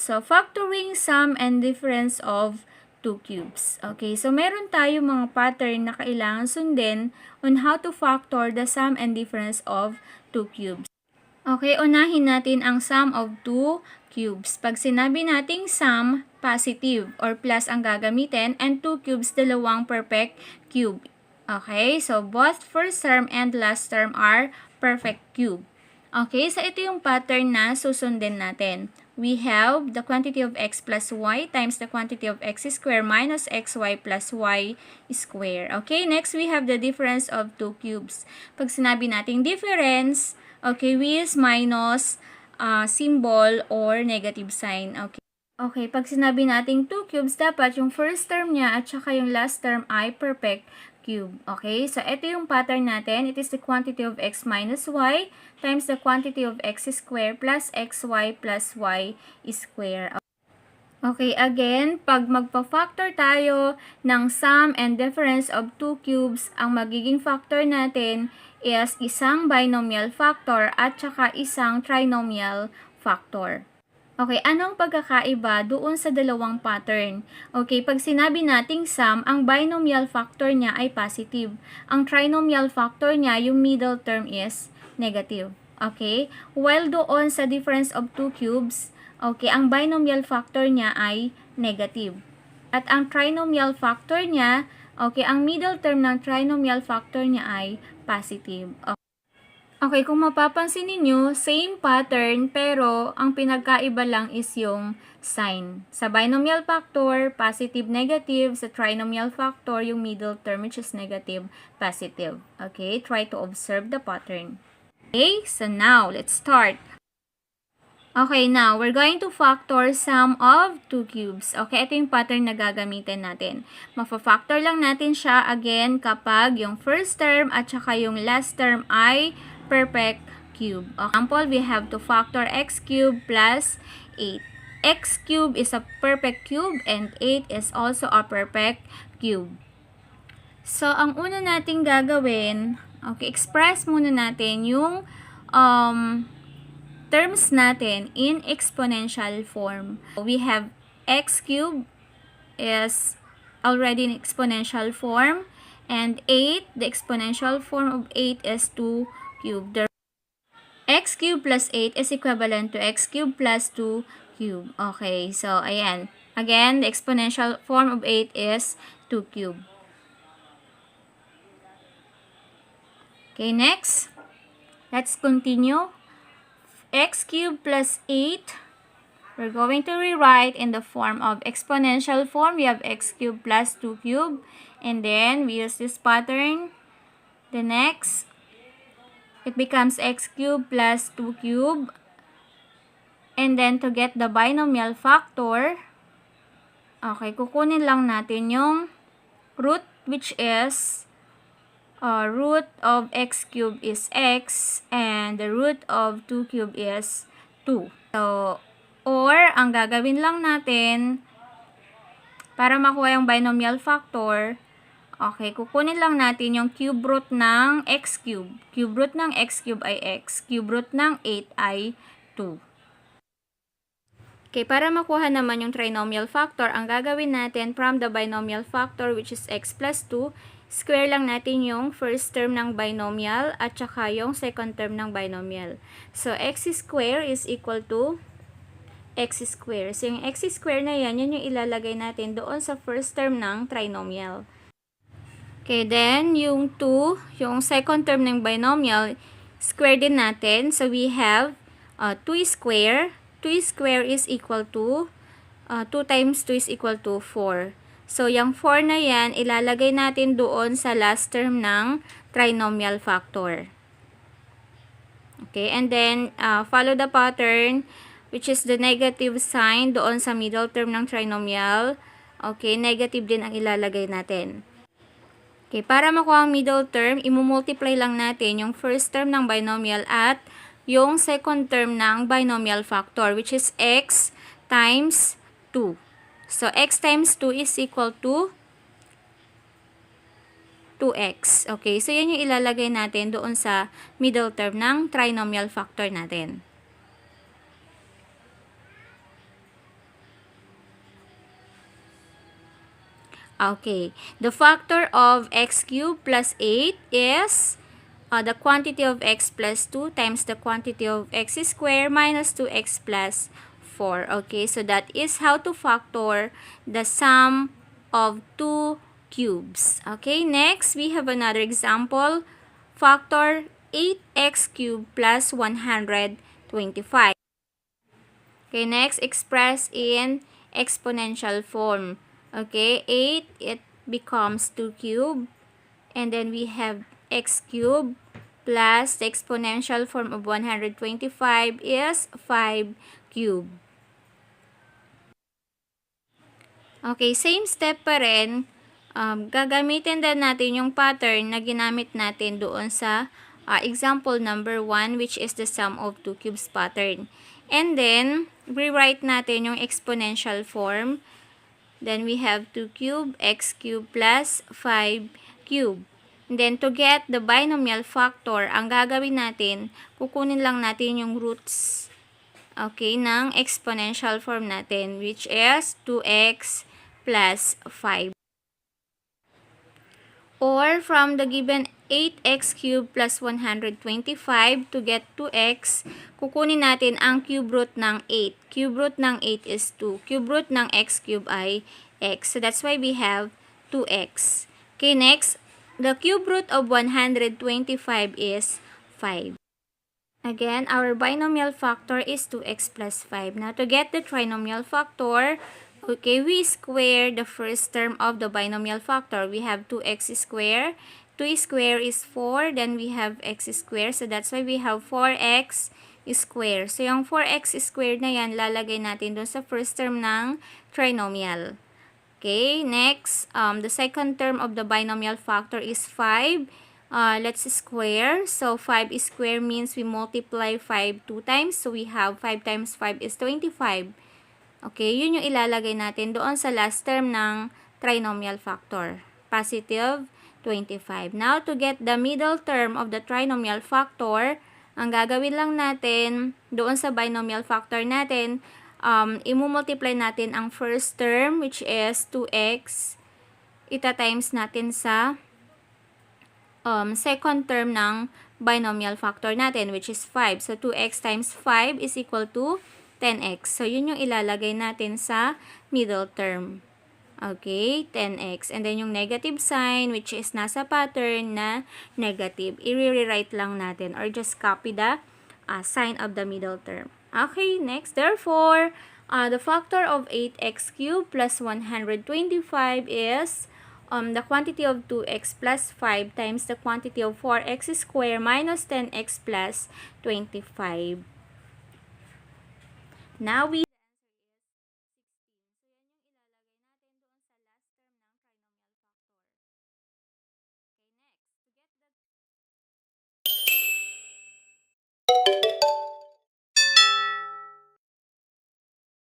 So, factoring sum and difference of 2 cubes. Okay, so meron tayo mga pattern na kailangan sundin on how to factor the sum and difference of 2 cubes. Okay, unahin natin ang sum of 2 cubes. Pag sinabi nating sum, positive or plus ang gagamitin, and 2 cubes, dalawang perfect cube. Okay, so both first term and last term are perfect cube. Okay, so ito yung pattern na susundin natin. We have the quantity of x plus y times the quantity of x square minus xy plus y square. Okay, next we have the difference of 2 cubes. Pag sinabi nating difference, okay, we use minus symbol or negative sign. Okay. Okay, pag sinabi nating 2 cubes, dapat yung first term niya at saka yung last term ay perfect cube. Okay, so ito yung pattern natin. It is the quantity of x minus y times the quantity of x square plus xy plus y square. Okay, again, pag magpa-factor tayo ng sum and difference of 2 cubes, ang magiging factor natin is isang binomial factor at saka isang trinomial factor. Okay, anong pagkakaiba doon sa dalawang pattern? Okay, pag sinabi nating sum, ang binomial factor niya ay positive. Ang trinomial factor niya, yung middle term is negative. Okay? While doon sa difference of 2 cubes, okay, ang binomial factor niya ay negative. At ang trinomial factor niya, okay, ang middle term ng trinomial factor niya ay positive. Okay, kung mapapansin ninyo, same pattern pero ang pinagkaiba lang is yung sign. Sa binomial factor, positive, negative. Sa trinomial factor, yung middle term which is negative, positive. Okay, try to observe the pattern. Okay, so now, let's start. Okay, now, we're going to factor sum of 2 cubes. Okay, ito yung pattern na gagamitin natin. Mafa-factor lang natin siya again kapag yung first term at saka yung last term ay perfect cube. Example, we have to factor x cubed plus 8. X cubed is a perfect cube and 8 is also a perfect cube. So, ang una nating gagawin, okay, express muna natin yung terms natin in exponential form. We have x cubed is already in exponential form and 8, the exponential form of 8 is 2 cube. The x cubed plus 8 is equivalent to x cubed plus 2 cube. Okay, so ayan. Again, the exponential form of 8 is 2 cube. Okay, next. Let's continue. X cubed plus 8. We're going to rewrite in the form of exponential form. We have x cubed plus 2 cube. And then, we use this pattern. The next, it becomes x cubed plus 2 cube. And then, to get the binomial factor, okay, kukunin lang natin yung root, which is root of x cubed is x, and the root of 2 cubed is 2. So, or, ang gagawin lang natin, para makuha yung binomial factor, okay, kukunin lang natin yung cube root ng x cube. Cube root ng x cube ay x. Cube root ng 8 ay 2. Okay, para makuha naman yung trinomial factor, ang gagawin natin from the binomial factor which is x plus 2, square lang natin yung first term ng binomial at saka yung second term ng binomial. So, x square is equal to x square. So, yung x square na yan, yun yung ilalagay natin doon sa first term ng trinomial. Okay, then, yung 2, yung second term ng binomial, square din natin. So, we have 2 square. 2 square is equal to, 2 times 2 is equal to 4. So, yung 4 na yan, ilalagay natin doon sa last term ng trinomial factor. Okay, and then, follow the pattern, which is the negative sign doon sa middle term ng trinomial. Okay, negative din ang ilalagay natin. Okay, para makuha ang middle term, imumultiply lang natin yung first term ng binomial at yung second term ng binomial factor, which is x times 2. So, x times 2 is equal to 2x. Okay, so yan yung ilalagay natin doon sa middle term ng trinomial factor natin. Okay, the factor of x cubed plus 8 is the quantity of x plus 2 times the quantity of x squared minus 2x plus 4. Okay, so that is how to factor the sum of two cubes. Okay, next we have another example. Factor 8x cubed plus 125. Okay, next, express in exponential form. Okay, 8, it becomes 2 cubed. And then we have x cubed plus the exponential form of 125 is 5 cubed. Okay, same step pa rin. Gagamitin din natin yung pattern na ginamit natin doon sa example number 1, which is the sum of two cubes pattern. And then, rewrite natin yung exponential form. Then we have 2 cubed, x cubed plus 5 cubed. And then, to get the binomial factor, ang gagawin natin, kukunin lang natin yung roots, okay, ng exponential form natin, which is 2x plus 5. Or, from the given 8x cubed plus 125, to get 2x, kukunin natin ang cube root ng 8. Cube root ng 8 is 2. Cube root ng x cube ay x. So, that's why we have 2x. Okay, next, the cube root of 125 is 5. Again, our binomial factor is 2x plus 5. Now, to get the trinomial factor, okay, we square the first term of the binomial factor. We have 2x squared. 2 squared is 4. Then, we have x squared. So, that's why we have 4x squared. So, yung 4x squared na yan, lalagay natin dun sa first term ng trinomial. Okay, next, the second term of the binomial factor is 5. Let's square. So, 5 square means we multiply 5 2 times. So, we have 5 times 5 is 25. Okay, yun yung ilalagay natin doon sa last term ng trinomial factor. Positive 25. Now, to get the middle term of the trinomial factor, ang gagawin lang natin doon sa binomial factor natin, imumultiply natin ang first term, which is 2x. Ita-times natin sa second term ng binomial factor natin, which is 5. So, 2x times 5 is equal to 10x. So, yun yung ilalagay natin sa middle term. Okay, 10x. And then, yung negative sign, which is nasa pattern na negative, i-rewrite lang natin or just copy the sign of the middle term. Okay, next. Therefore, the factor of 8x cubed plus 125 is the quantity of 2x plus 5 times the quantity of 4x squared minus 10x plus 25. Now we